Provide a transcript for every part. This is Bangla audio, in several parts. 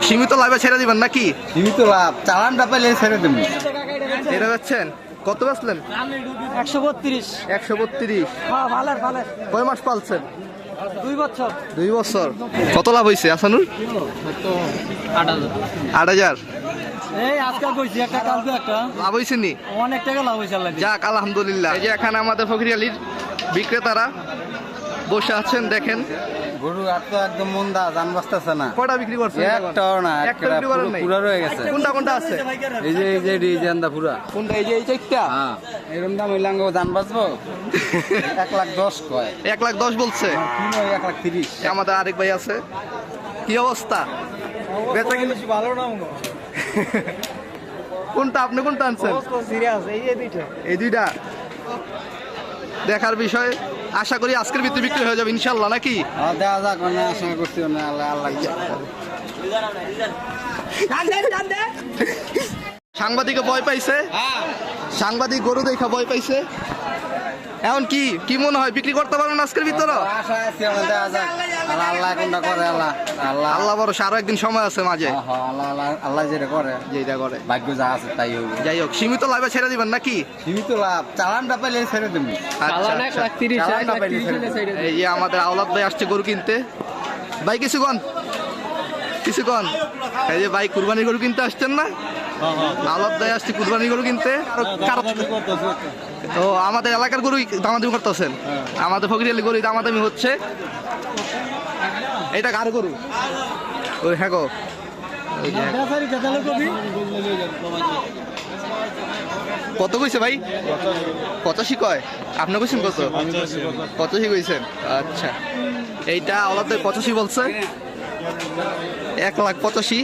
সীমিত লাভে ছেড়ে দিবেন নাকি? সীমিত লাভ, চালানটা পেলে ছেড়ে দেবেন। এটা যাচ্ছেন কত বেচলেন? 132। 132। হ্যাঁ, ভালো ভালো। কয় মাস পালছেন? 2 বছর। 2 বছর। কত লাভ হয়েছে আসানুর? 8,000। এই আজকাল কইছি একটা, কালকে একটা। লাভ হয়েছে নি? অনেক টাকা লাভ হয়েছে আল্লাহ। যাক আলহামদুলিল্লাহ। এই যে এখানে আমাদের ফকির আলীর বিক্রেতারা বসে আছেন, দেখেন গরু আর তো একদম মন্দা, জান বাঁচতেছে না। কয়টা বিক্রি করছেন? একটাও না, একটা বিক্রি করেন নাই? পুরা রয়ে গেছে। কোনটা কোনটা আছে? এই যে ডিজাইনটা পুরা। কোনটা? এই যে এই চারটা? হ্যাঁ, এরকম দাম হইলাঙ্গ জান বাঁচবো। 1,10,000 কয়। 1,10,000 বলছে। 1,30,000। আমাদের আরেক ভাই আছে। কি অবস্থা? বেচা কিনা ভালো না মনে। কোনটা আপনি কোনটা আনছেন? সিরিয়াস, এই যে দুইটা। এই দুইটা দেখার বিষয়। আশা করি আজকের ভিতরে বিক্রি হয়ে যাবে ইনশাল্লাহ, নাকি? দেওয়া যাক, মানে আশা করছি না। আল্লাহ সাংবাদিকে ভয় পাইছে, সাংবাদিক গরু দেখা ভয় পাইছে। এখন কি কি মনে হয় বিক্রি করতে পারবেন আজকের ভিতরে? আশা আছে, দেওয়া যাক। আল্লাহ কোনটা করে, আল্লাহ আল্লাহ ভরসা, আরো একদিন সময় আছে মাঝে। আল্লাহ যেটা করে, যেটা করে ভাগ্য যা আছে তাই হবে। যাই হোক, সীমিত লাভে ছেড়ে দিবেন নাকি? সীমিত লাভ, চালানটা পেলে ছেড়ে দেবেন। আচ্ছা, আচ্ছা। চালানটা পেলে ছেড়ে দেবেন। এই যে আমাদের আওলাদ ভাই আসছে গরু কিনতে। ভাই কিছুক্ষণ কিছুক্ষণ, এই যে ভাই কুরবানি গরু কিনতে আসছেন না? আওলাদ ভাই আসছে কুরবানি গরু কিনতে। তো আমাদের এলাকার গরু দামাদামি করতেছেন, আমাদের ফকির আলী গরু দামাদামি হচ্ছে। এটা কার গরু? ওই হ্যাঁ গো, কত কইছে ভাই? 85 কয়। আপনি কইছেন কত? 85 কইছেন। আচ্ছা, এইটা আওলাদ ভাই 85 বলছে। 1,85,000।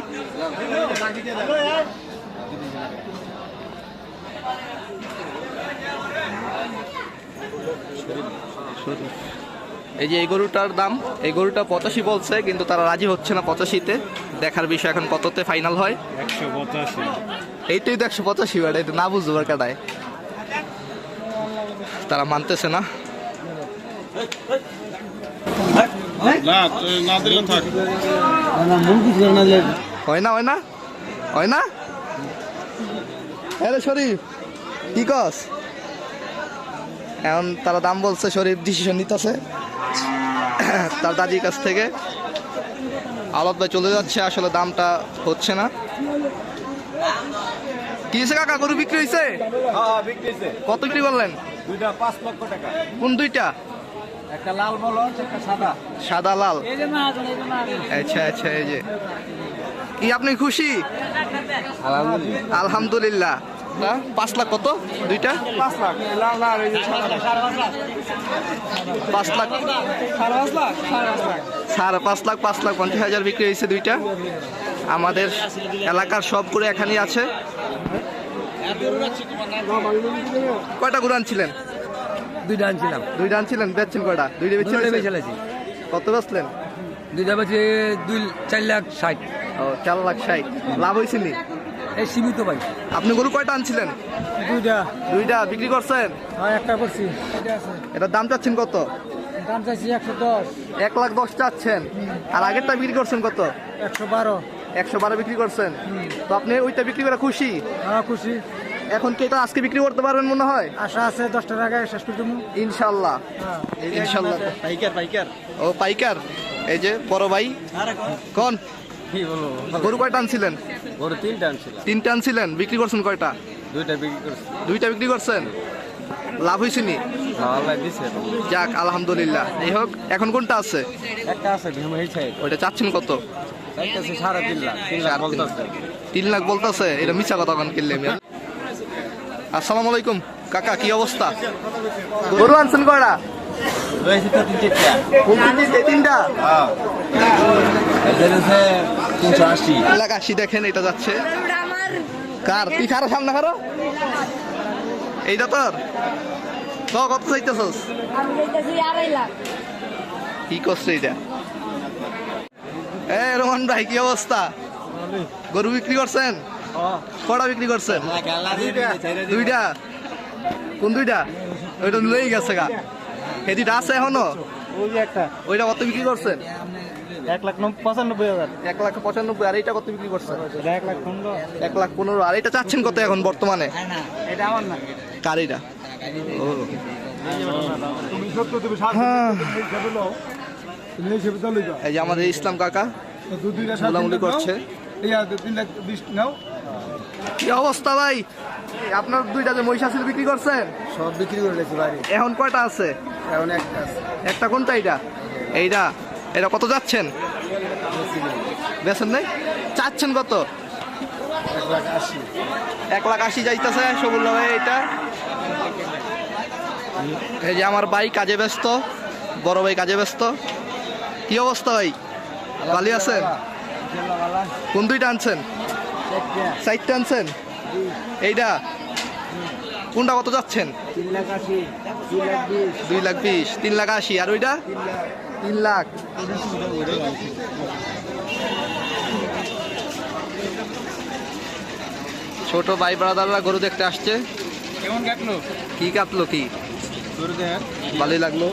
এই যে এই গরুটার দাম, এই গরুটা 85 বলছে, কিন্তু তারা রাজি হচ্ছে না 85-তে। দেখার বিষয় এখন কততে ফাইনাল হয়। 185। এইটাই তো 185 বাট, এটা না বুঝবার কাটায় তারা মানতেছে না। না, না দিলে থাক। হয় না হয় না হয় না। হ্যাঁ শরীফ, কি কস? এখন তারা দাম বলছে, শরীফ ডিসিশন নিতেছে তার দাদির কাছ থেকে। আলাদ ভাই চলে যাচ্ছে, আসলে দামটা হচ্ছে না। কি হয়েছে কাকা, গরু বিক্রি হয়েছে? কত বিক্রি করলেন? দুইটা 5 লক্ষ টাকা। কোন দুইটা? একটা লাল বলদ, একটা সাদা। সাদা লাল। আচ্ছা আচ্ছা, এই যে কি আপনি খুশি? আলহামদুলিল্লাহ। 5 লাখ কত দুইটা? 5 লাখ। লাল লাল, এই যে 5 লাখ, 5.5 লাখ। 5,50,000 বিক্রি হয়েছে দুইটা। আমাদের এলাকার সব গরু এখানেই আছে। কয়টা গরু আনছিলেন? দুইটা আনছিলাম। দুইটা আনছিলেন, বেচছেন কয়টা? দুইটা বেচছেন? কত বেচলেন? দুইটা বাজে 4,60,000। ও, 4,60,000। লাভ হয়েছে নি? এই সীমিত ভাই। আপনি গরু কয়টা আনছিলেন? দুইটা। দুইটা বিক্রি করছেন? হ্যাঁ, একটা করছি। এটার দাম চাচ্ছেন কত? দাম চাইছি 110। 1,10,000 চাচ্ছেন। আর আগেরটা বিক্রি করছেন কত? 112। 112 বিক্রি করছেন। তো আপনি ওইটা বিক্রি করে খুশি? হ্যাঁ, খুশি। এখন কি এটা আজকে বিক্রি করতে পারবেন মনে হয়? আশা আছে 10টার আগে শেষ করে দেবো ইনশাল্লাহ। ইনশাল্লাহ। পাইকার। ও পাইকার। এই যে বড় ভাই কোন কি বলবো, গরু কয়টা আনছিলেন? গরু 3টা আনছিলাম। 3টা আনছিলেন, বিক্রি করছেন কয়টা? 2টা বিক্রি করছি। 2টা বিক্রি করছেন। লাভ হয়েছে নি? আল্লাহ দিছে। যাক আলহামদুলিল্লাহ। এই হোক, এখন কোনটা আছে? একটা আছে ভীম এই সাইড। ওইটা চাচ্ছেন কত? চাইতেছে 3.5 লাখ। 3 লাখ বলতাছে। 3 লাখ বলতেছে। এটা মিছা কথা কান কিনলে আমি। আসসালামু আলাইকুম কাকা, কি অবস্থা? গরু আনছেন কয়টা? রয়েছে তো 3টা। কোন তিনটা? হ্যাঁ। এটা হচ্ছে 380। 1,80,000 দেখেন, এটা যাচ্ছে কার? তুই খারো, সামনে খারো। এইটা তোর? তো কত চাইতেছস? আমি চাইতেছি 2.5 লাখ। কি করছে এটা? এ রোমান ভাই, কি অবস্থা? গরু বিক্রি করছেন? কটা বিক্রি করছেন? দুইটা। কোন দুইটা? ওইটা লই গেছে গা। এই দুইটা আছে এখনো? ওইটা কত বিক্রি করছেন? 1,95,000 1,95,000। আর এইটা কত বিক্রি করছেন? 1,15,000 1,15,000। আর এটা চাচ্ছেন কত এখন বর্তমানে? এটা আমার না কার এটা? ও তুমি সত্য তুমি এই যে আমাদের ইসলাম কাকা মোলামুলি করছে। কি অবস্থা ভাই? আপনার দুইটা যে মহিষা ছিল বিক্রি করছেন? সব বিক্রি করে দিয়েছি বাইরে, এখন কয়টা আছে? এখন একটা আছে। একটা কোনটা? এইটা এইটা এটা কত যাচ্ছেন? বেছেন নাই? চাচ্ছেন কত? 1,80,000। 1,80,000 যাইতেছে সবুল্লা ভাই। এটা এই যে আমার ভাই কাজে ব্যস্ত, বড় ভাই কাজে ব্যস্ত। কি অবস্থা ভাই? ভালো আছেন? কোন দুইটা আনছেন? সাইডটা আনছেন? এইটা কোনটা কত যাচ্ছেন? 3,80,000 2,20,000 3,80,000। আর ওইটা 3,00,000। ছোট ভাই ব্রাদাররা গরু দেখতে আসছে। কেমন কাটলো? কি কাটলো? কি গরু দেন ভালোই লাগলো।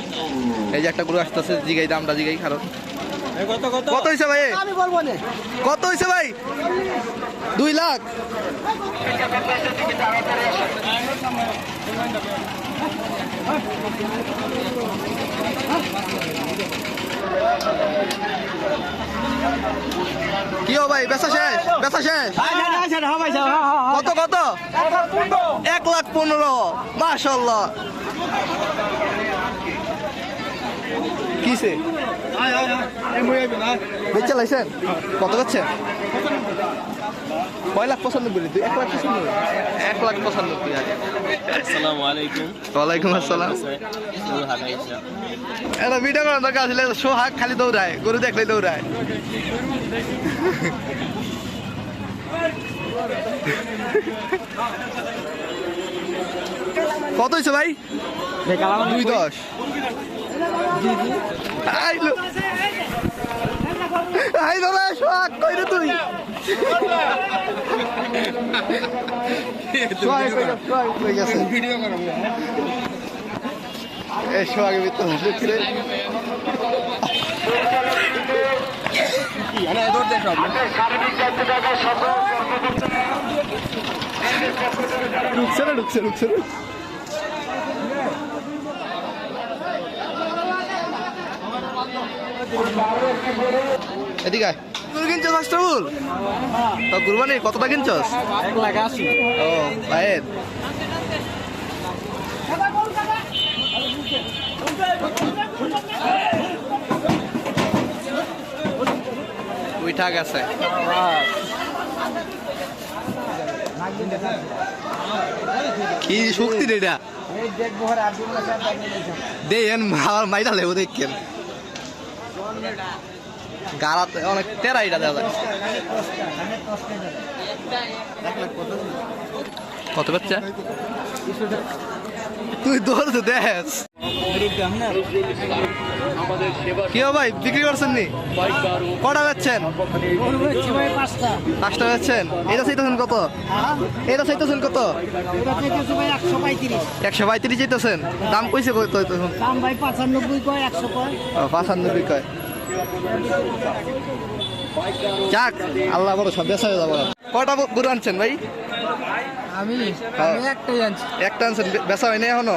এই যে একটা গরু আসতেছে, জিগাই দামটা জিগাই। কারণ কত কত কত হয়েছে ভাই? আমি বলবো না কত হয়েছে ভাই? 2,00,000। কি ও ভাই, বেচা শেষ? বেচা শেষ? কত কত? 1,15,000। মাশাআল্লাহ। কিসে বেচে লাইছেন? কত বেচছেন? 1,95,000। 1,95,000। আসসালামু আলাইকুম। ওয়ালাইকুম আসসালাম। এটা ভিডিও করার দরকার আসলে সোহাগ খালি দৌড়ায়, গরু দেখলে দৌড়ায়। কত হয়েছে ভাই? 2,10। আইলো আইলো রে সোহাগ, কই রে তুই? সোহাগ কই গেছে? ভিডিও করো। এসো আগে ভিতরে ঢুকছে। ঢুকছে না ঢুকছে ঢুকছে না। এদিকে আয়। গরু কিনছস আশরাফুল? তো কুরবানি কতটা কিনছস? 1,80,000 ও ভাইয়ের। উঠা গেছে। কি শক্তি রে এটা? দেন আমার মাইরা লেবো দেখেন। গাড়াতে অনেক তেরা এটা দেওয়া যায়। কত বাচ্চা? তুই দৌড় দেশ। কি ভাই বিক্রি করছেন নি? কটা বেচছেন? 5টা বেচছেন। এটা চাইতেছেন কত? এটা চাইতেছেন কত? 135 চাইতেছেন। দাম কইছে কত? দাম ভাই 95 কয় 100 কয় 95 কয়। যাক আল্লাহ বড় সব বেচা হয়ে যাবো। কটা গরু আনছেন ভাই? আমি একটাই আনছি একটা আনছেন, বেচা হয়নি এখনো?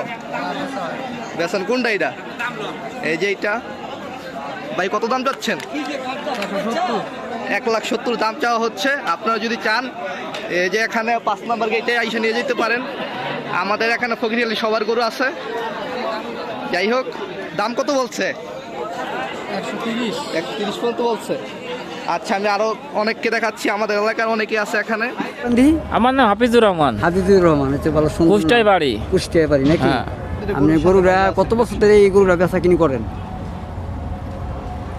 বেচেন কোনটা? এটা এই যে এইটা। ভাই কত দাম চাচ্ছেন? 1,70,000 দাম চাওয়া হচ্ছে। আপনারা যদি চান এই যে এখানে 5 নম্বর গেটে আইসা নিয়ে যেতে পারেন। আমাদের এখানে ফকিরিয়ালি সবার গরু আছে। যাই হোক, দাম কত বলছে? 130 পর্যন্ত বলছে। আচ্ছা, আমি আরো অনেককে দেখাচ্ছি, আমাদের এলাকার অনেকে আছে এখানে। আমার নাম হাফিজুর রহমান। হাফিজুর রহমান হচ্ছে ভালো সুন্দর। কুষ্টায় বাড়ি। কুষ্টিয়ায় বাড়ি নাকি? হ্যাঁ। আপনি গরুরা কত বছর ধরে এই গরুরা বেচা কিনি করেন?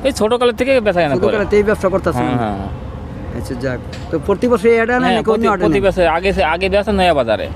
এই ছোটকালের থেকে বেচা কেনা করে। ছোটবেলাতেই ব্যবসা করতেছেন? হ্যাঁ। আচ্ছা যাক, তো প্রতি বছর এটা না নাকি অন্য আটে? প্রতি বছর আগে বেচা নয়া বাজারে।